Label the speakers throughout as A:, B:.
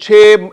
A: 6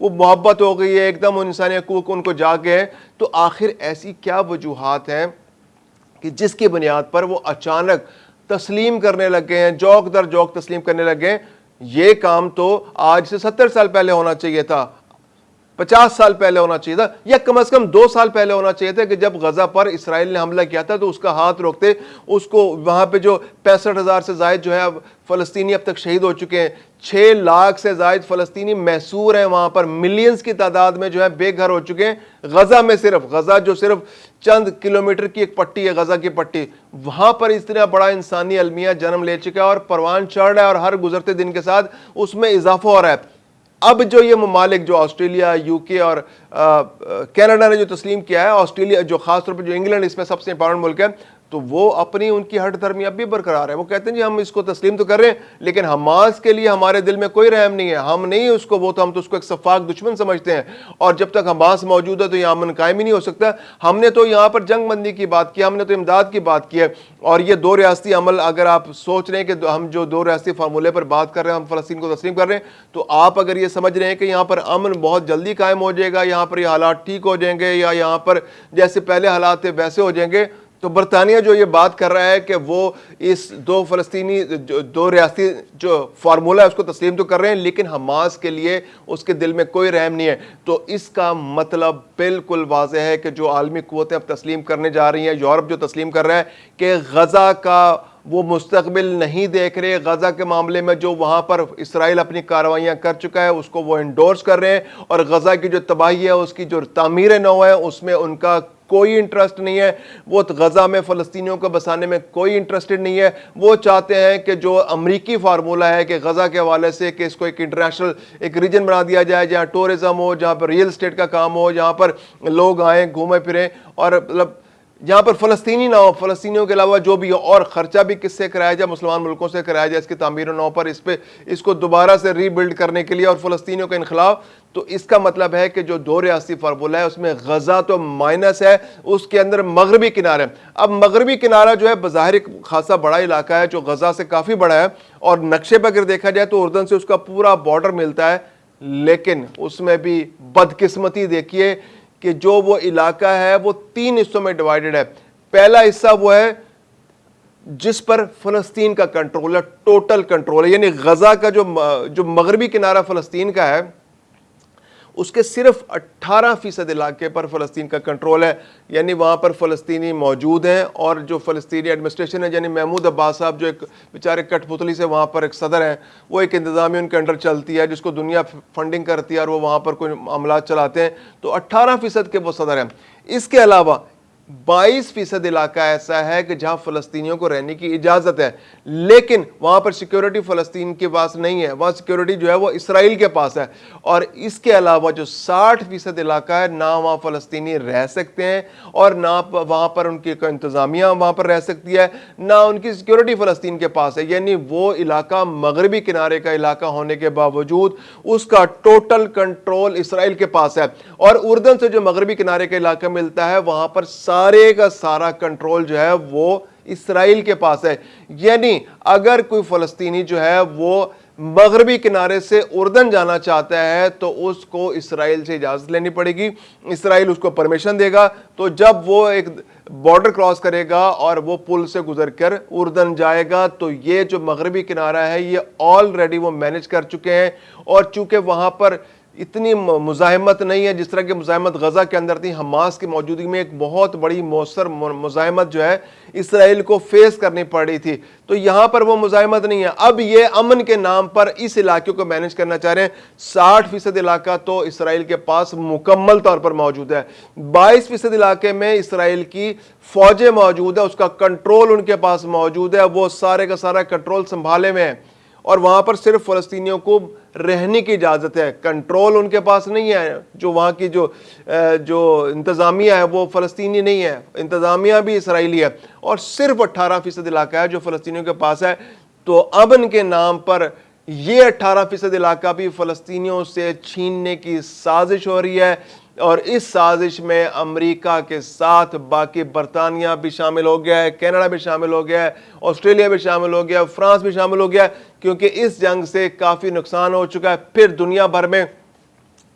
A: وہ محبت ہو گئی ہے, ایک دم انسانی حقوق ان کو جاگ گئے ہیں. تو آخر ایسی کیا وجوہات ہیں کہ جس کی بنیاد پر وہ اچانک تسلیم کرنے لگے ہیں, جوک در جوک تسلیم کرنے لگے ہیں؟ یہ کام تو آج سے 70 سال پہلے ہونا چاہیے تھا, 50 سال پہلے ہونا چاہیے تھا, یا کم از کم 2 سال پہلے ہونا چاہیے تھا, کہ جب غزہ پر اسرائیل نے حملہ کیا تھا تو اس کا ہاتھ روکتے. اس کو وہاں پہ جو 65,000 سے زائد جو ہے فلسطینی اب تک شہید ہو چکے ہیں, 6 لاکھ سے زائد فلسطینی محصور ہیں وہاں پر, ملینز کی تعداد میں جو ہے بے گھر ہو چکے ہیں غزہ میں. صرف غزہ جو صرف چند کلومیٹر کی ایک پٹی ہے, غزہ کی پٹی, وہاں پر اس طرح بڑا انسانی المیہ جنم لے چکا ہے اور پروان چڑھ رہا ہے, اور ہر گزرتے دن کے ساتھ اس میں اضافہ ہو رہا ہے. اب جو یہ ممالک جو آسٹریلیا, یو کے اور کینیڈا نے جو تسلیم کیا ہے, آسٹریلیا جو خاص طور پہ جو انگلینڈ اس میں سب سے امپورٹنٹ ملک ہے, تو وہ اپنی ان کی ہٹ دھرمی اب بھی برقرار ہے. وہ کہتے ہیں جی ہم اس کو تسلیم تو کر رہے ہیں, لیکن حماس کے لیے ہمارے دل میں کوئی رحم نہیں ہے, ہم نہیں اس کو, وہ تو ہم تو اس کو ایک سفاک دشمن سمجھتے ہیں, اور جب تک حماس موجود ہے تو یہاں امن قائم ہی نہیں ہو سکتا. ہم نے تو یہاں پر جنگ بندی کی بات کی, ہم نے تو امداد کی بات کی ہے, اور یہ 2 ریاستی عمل, اگر آپ سوچ رہے ہیں کہ ہم جو 2 ریاستی فارمولے پر بات کر رہے ہیں, ہم فلسطین کو تسلیم کر رہے ہیں, تو آپ اگر یہ سمجھ رہے ہیں کہ یہاں پر امن بہت جلدی قائم ہو جائے گا, یہاں پر یہ حالات ٹھیک ہو جائیں گے, یا یہاں پر جیسے پہلے حالات تھے ویسے ہو جائیں گے, تو برطانیہ جو یہ بات کر رہا ہے کہ وہ اس 2 فلسطینی 2 ریاستی جو فارمولہ ہے اس کو تسلیم تو کر رہے ہیں, لیکن حماس کے لیے اس کے دل میں کوئی رحم نہیں ہے. تو اس کا مطلب بالکل واضح ہے کہ جو عالمی قوتیں اب تسلیم کرنے جا رہی ہیں, یورپ جو تسلیم کر رہا ہے, کہ غزہ کا وہ مستقبل نہیں دیکھ رہے. غزہ کے معاملے میں جو وہاں پر اسرائیل اپنی کارروائیاں کر چکا ہے اس کو وہ انڈورس کر رہے ہیں, اور غزہ کی جو تباہی ہے, اس کی جو تعمیر نو ہے, اس میں ان کا کوئی انٹرسٹ نہیں ہے. وہ غزہ میں فلسطینیوں کو بسانے میں کوئی انٹرسٹڈ نہیں ہے. وہ چاہتے ہیں کہ جو امریکی فارمولہ ہے کہ غزہ کے حوالے سے کہ اس کو ایک انٹرنیشنل ایک ریجن بنا دیا جائے, جہاں ٹورزم ہو, جہاں پر ریئل اسٹیٹ کا کام ہو, جہاں پر لوگ آئیں گھومیں پھریں, اور مطلب جہاں پر فلسطینی نہ ہو, فلسطینیوں کے علاوہ جو بھی ہو, اور خرچہ بھی کس سے کرایا جائے, مسلمان ملکوں سے کرایا جائے اس کی تعمیر نو پر, اس کو دوبارہ سے ری بلڈ کرنے کے لیے, اور فلسطینیوں کا انخلاء. تو اس کا مطلب ہے کہ جو 2 ریاستی فارمولہ ہے اس میں غزہ تو مائنس ہے, اس کے اندر مغربی کنارہ. اب مغربی کنارہ جو ہے بظاہر ایک خاصا بڑا علاقہ ہے جو غزہ سے کافی بڑا ہے, اور نقشے پہ اگر دیکھا جائے تو اردن سے اس کا پورا بارڈر ملتا ہے, لیکن اس میں بھی بدقسمتی دیکھیے کہ جو وہ علاقہ ہے وہ 3 حصوں میں ڈیوائیڈڈ ہے. پہلا حصہ وہ ہے جس پر فلسطین کا کنٹرول ہے, ٹوٹل کنٹرول ہے, یعنی غزہ کا جو مغربی کنارہ فلسطین کا ہے اس کے صرف 18% علاقے پر فلسطین کا کنٹرول ہے, یعنی وہاں پر فلسطینی موجود ہیں, اور جو فلسطینی ایڈمنسٹریشن ہے, یعنی محمود عباس صاحب جو ایک بیچارے کٹ پتلی سے وہاں پر ایک صدر ہیں, وہ ایک انتظامیہ ان کے انڈر چلتی ہے جس کو دنیا فنڈنگ کرتی ہے, اور وہ وہاں پر کوئی معاملات چلاتے ہیں, تو 18% کے وہ صدر ہیں. اس کے علاوہ 22% علاقہ ایسا ہے کہ جہاں فلسطینیوں کو رہنے کی اجازت ہے, لیکن وہاں پر سیکیورٹی فلسطین کے پاس نہیں ہے, وہاں سیکیورٹی جو ہے وہ اسرائیل کے پاس ہے. اور اس کے علاوہ جو 60% علاقہ ہے, نہ وہاں فلسطینی رہ سکتے ہیں, اور نہ وہاں پر ان کی انتظامیہ وہاں پر رہ سکتی ہے, نہ ان کی سیکیورٹی فلسطین کے پاس ہے. یعنی وہ علاقہ مغربی کنارے کا علاقہ ہونے کے باوجود اس کا ٹوٹل کنٹرول اسرائیل کے پاس ہے, اور اردن سے جو مغربی کنارے کا علاقہ ملتا ہے وہاں پر سارے کا سارا کنٹرول جو ہے وہ اسرائیل کے پاس ہے. یعنی اگر کوئی فلسطینی جو ہے وہ مغربی کنارے سے اردن جانا چاہتا ہے تو اس کو اسرائیل سے اجازت لینی پڑے گی, اسرائیل اس کو پرمیشن دے گا. تو جب وہ ایک بارڈر کراس کرے گا اور وہ پل سے گزر کر اردن جائے گا, تو یہ جو مغربی کنارہ ہے یہ آلریڈی وہ مینج کر چکے ہیں, اور چونکہ وہاں پر اتنی مزاحمت نہیں ہے جس طرح کی مزاحمت غزہ کے اندر تھی. حماس کی موجودگی میں ایک بہت بڑی مؤثر مزاحمت جو ہے اسرائیل کو فیس کرنی پڑ رہی تھی, تو یہاں پر وہ مزاحمت نہیں ہے. اب یہ امن کے نام پر اس علاقے کو مینج کرنا چاہ رہے ہیں. 60% علاقہ تو اسرائیل کے پاس مکمل طور پر موجود ہے, 22% علاقے میں اسرائیل کی فوجیں موجود ہے, اس کا کنٹرول ان کے پاس موجود ہے, وہ سارے کا سارا کنٹرول سنبھالے میں ہے, اور وہاں پر صرف فلسطینیوں کو رہنے کی اجازت ہے, کنٹرول ان کے پاس نہیں ہے. جو وہاں کی جو انتظامیہ ہے وہ فلسطینی نہیں ہے, انتظامیہ بھی اسرائیلی ہے, اور صرف 18% علاقہ ہے جو فلسطینیوں کے پاس ہے. تو امن کے نام پر یہ 18% علاقہ بھی فلسطینیوں سے چھیننے کی سازش ہو رہی ہے. اور اس سازش میں امریکہ کے ساتھ باقی برطانیہ بھی شامل ہو گیا ہے، کینیڈا بھی شامل ہو گیا ہے، آسٹریلیا بھی شامل ہو گیا ہے، فرانس بھی شامل ہو گیا ہے، کیونکہ اس جنگ سے کافی نقصان ہو چکا ہے۔ پھر دنیا بھر میں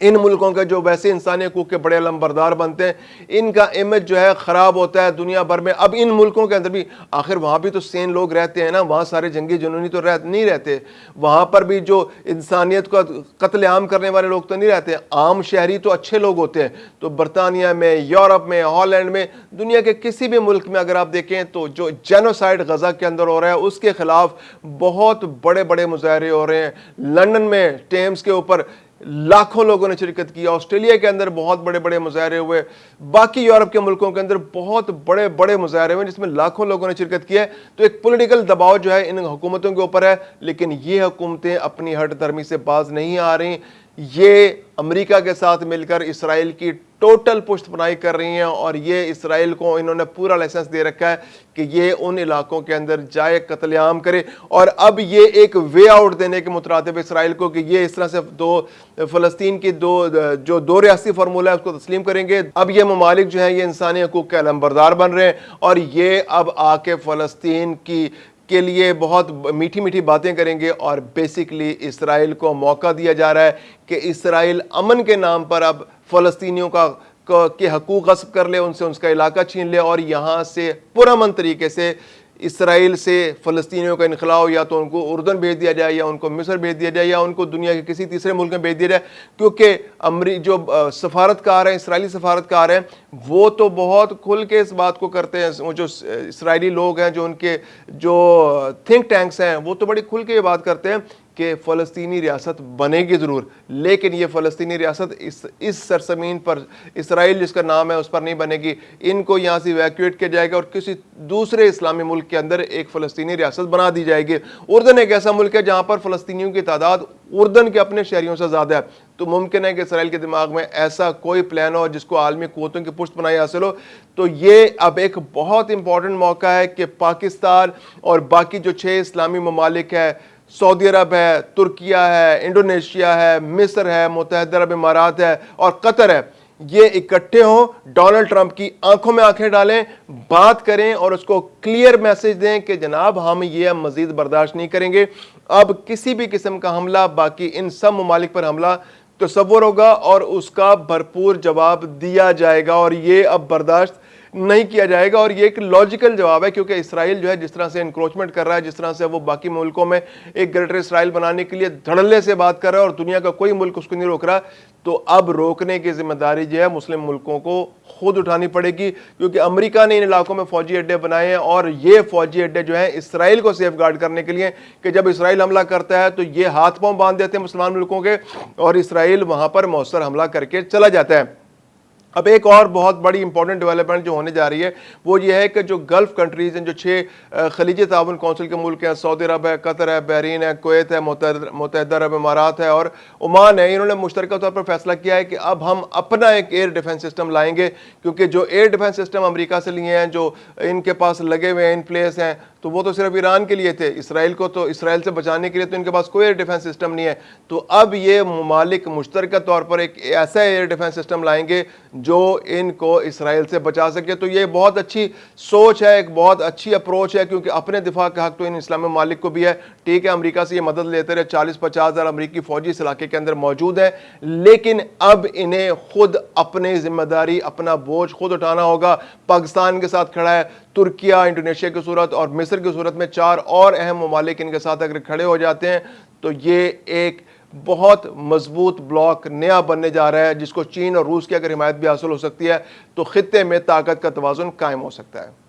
A: ان ملکوں کے جو ویسے انسانی حقوق کے بڑے علمبردار بنتے ہیں، ان کا امیج جو ہے خراب ہوتا ہے دنیا بھر میں۔ اب ان ملکوں کے اندر بھی آخر وہاں بھی تو سین لوگ رہتے ہیں نا، وہاں سارے جنگی جنونی تو نہیں رہتے، وہاں پر بھی جو انسانیت کو قتل عام کرنے والے لوگ تو نہیں رہتے، عام شہری تو اچھے لوگ ہوتے ہیں۔ تو برطانیہ میں، یورپ میں، ہالینڈ میں، دنیا کے کسی بھی ملک میں اگر آپ دیکھیں تو جو جینوسائیڈ غزہ کے اندر ہو رہا ہے اس کے خلاف بہت بڑے بڑے مظاہرے ہو رہے ہیں۔ لندن میں ٹیمز کے اوپر لاکھوں لوگوں نے شرکت کی، آسٹریلیا کے اندر بہت بڑے بڑے مظاہرے ہوئے، باقی یورپ کے ملکوں کے اندر بہت بڑے بڑے مظاہرے ہوئے جس میں لاکھوں لوگوں نے شرکت کی ہے۔ تو ایک پولیٹیکل دباؤ جو ہے ان حکومتوں کے اوپر ہے، لیکن یہ حکومتیں اپنی ہٹ دھرمی سے باز نہیں آ رہی۔ یہ امریکہ کے ساتھ مل کر اسرائیل کی ٹوٹل پشت پناہی کر رہی ہیں، اور یہ اسرائیل کو انہوں نے پورا لائسنس دے رکھا ہے کہ یہ ان علاقوں کے اندر جائے، قتل عام کرے۔ اور اب یہ ایک وے آؤٹ دینے کے مترادف اسرائیل کو کہ یہ اس طرح سے فلسطین کی دو ریاستی فارمولہ ہے اس کو تسلیم کریں گے۔ اب یہ ممالک جو ہیں یہ انسانی حقوق کے علمبردار بن رہے ہیں، اور یہ اب آ کے فلسطین کے لیے بہت میٹھی میٹھی باتیں کریں گے، اور بیسیکلی اسرائیل کو موقع دیا جا رہا ہے کہ اسرائیل امن کے نام پر اب فلسطینیوں کے حقوق غصب کر لے، ان سے کا علاقہ چھین لے، اور یہاں سے پرامن طریقے سے اسرائیل سے فلسطینیوں کا انخلا ہو، یا تو ان کو اردن بھیج دیا جائے، یا ان کو مصر بھیج دیا جائے، یا ان کو دنیا کے کسی تیسرے ملک میں بھیج دیا جائے۔ کیونکہ جو سفارتکار ہیں، اسرائیلی سفارتکار ہیں، وہ تو بہت کھل کے اس بات کو کرتے ہیں، وہ جو اسرائیلی لوگ ہیں، جو ان کے جو تھنک ٹینکس ہیں، وہ تو بڑی کھل کے یہ بات کرتے ہیں کہ فلسطینی ریاست بنے گی ضرور، لیکن یہ فلسطینی ریاست اس سرزمین پر، اسرائیل جس کا نام ہے اس پر نہیں بنے گی۔ ان کو یہاں سے ایویکویٹ کیا جائے گا اور کسی دوسرے اسلامی ملک کے اندر ایک فلسطینی ریاست بنا دی جائے گی۔ اردن ایک ایسا ملک ہے جہاں پر فلسطینیوں کی تعداد اردن کے اپنے شہریوں سے زیادہ ہے۔ تو ممکن ہے کہ اسرائیل کے دماغ میں ایسا کوئی پلان ہو جس کو عالمی قوتوں کی پشت پناہی حاصل ہو۔ تو یہ اب ایک بہت امپورٹنٹ موقع ہے کہ پاکستان اور باقی جو 6 اسلامی ممالک ہیں، سعودی عرب ہے، ترکیہ ہے، انڈونیشیا ہے، مصر ہے، متحدہ عرب امارات ہے اور قطر ہے، یہ اکٹھے ہوں، ڈونلڈ ٹرمپ کی آنکھوں میں آنکھیں ڈالیں، بات کریں اور اس کو کلیئر میسج دیں کہ جناب ہم یہ مزید برداشت نہیں کریں گے۔ اب کسی بھی قسم کا حملہ باقی ان سب ممالک پر حملہ تصور ہوگا اور اس کا بھرپور جواب دیا جائے گا، اور یہ اب برداشت نہیں کیا جائے گا۔ اور یہ ایک لاجیکل جواب ہے، کیونکہ اسرائیل جو ہے جس طرح سے انکروچمنٹ کر رہا ہے، جس طرح سے وہ باقی ملکوں میں ایک گریٹر اسرائیل بنانے کے لیے دھڑلے سے بات کر رہا ہے، اور دنیا کا کوئی ملک اس کو نہیں روک رہا، تو اب روکنے کی ذمہ داری جو ہے مسلم ملکوں کو خود اٹھانی پڑے گی، کیونکہ امریکہ نے ان علاقوں میں فوجی اڈے بنائے ہیں، اور یہ فوجی اڈے جو ہیں اسرائیل کو سیف گارڈ کرنے کے لیے کہ جب اسرائیل حملہ کرتا ہے تو یہ ہاتھ پاؤں باندھ دیتے ہیں مسلمان ملکوں کے، اور اسرائیل وہاں پر مؤثر حملہ کر کے چلا جاتا ہے۔ اب ایک اور بہت بڑی امپورٹنٹ ڈیولپمنٹ جو ہونے جا رہی ہے وہ یہ ہے کہ جو گلف کنٹریز ہیں، جو 6 خلیجی تعاون کونسل کے ملک ہیں، سعودی عرب ہے، قطر ہے، بحرین ہے، کویت ہے، متحدہ عرب امارات ہے اور عمان ہے، انہوں نے مشترکہ طور پر فیصلہ کیا ہے کہ اب ہم اپنا ایک ایئر ڈیفنس سسٹم لائیں گے، کیونکہ جو ایئر ڈیفنس سسٹم امریکہ سے لیے ہیں، جو ان کے پاس لگے ہوئے ہیں، ان پلیس ہیں، تو وہ تو صرف ایران کے لیے تھے، اسرائیل کو تو اسرائیل سے بچانے کے لیے تو ان کے پاس کوئی ایئر ڈیفنس سسٹم نہیں ہے۔ تو اب یہ ممالک مشترکہ طور پر ایک ایسا ایئر ڈیفنس سسٹم لائیں گے جو ان کو اسرائیل سے بچا سکے۔ تو یہ بہت اچھی سوچ ہے، ایک بہت اچھی اپروچ ہے، کیونکہ اپنے دفاع کا حق تو ان اسلامی ممالک کو بھی ہے۔ ٹھیک ہے، امریکہ سے یہ مدد لیتے رہے، 40-50 ہزار امریکی فوجی اس علاقے کے اندر موجود ہیں، لیکن اب انہیں خود اپنی ذمہ داری، اپنا بوجھ خود اٹھانا ہوگا۔ پاکستان کے ساتھ کھڑا ہے، ترکیہ، انڈونیشیا کی صورت اور مصر کی صورت میں 4 اور اہم ممالک ان کے ساتھ اگر کھڑے ہو جاتے ہیں تو یہ ایک بہت مضبوط بلاک نیا بننے جا رہا ہے، جس کو چین اور روس کی اگر حمایت بھی حاصل ہو سکتی ہے تو خطے میں طاقت کا توازن قائم ہو سکتا ہے۔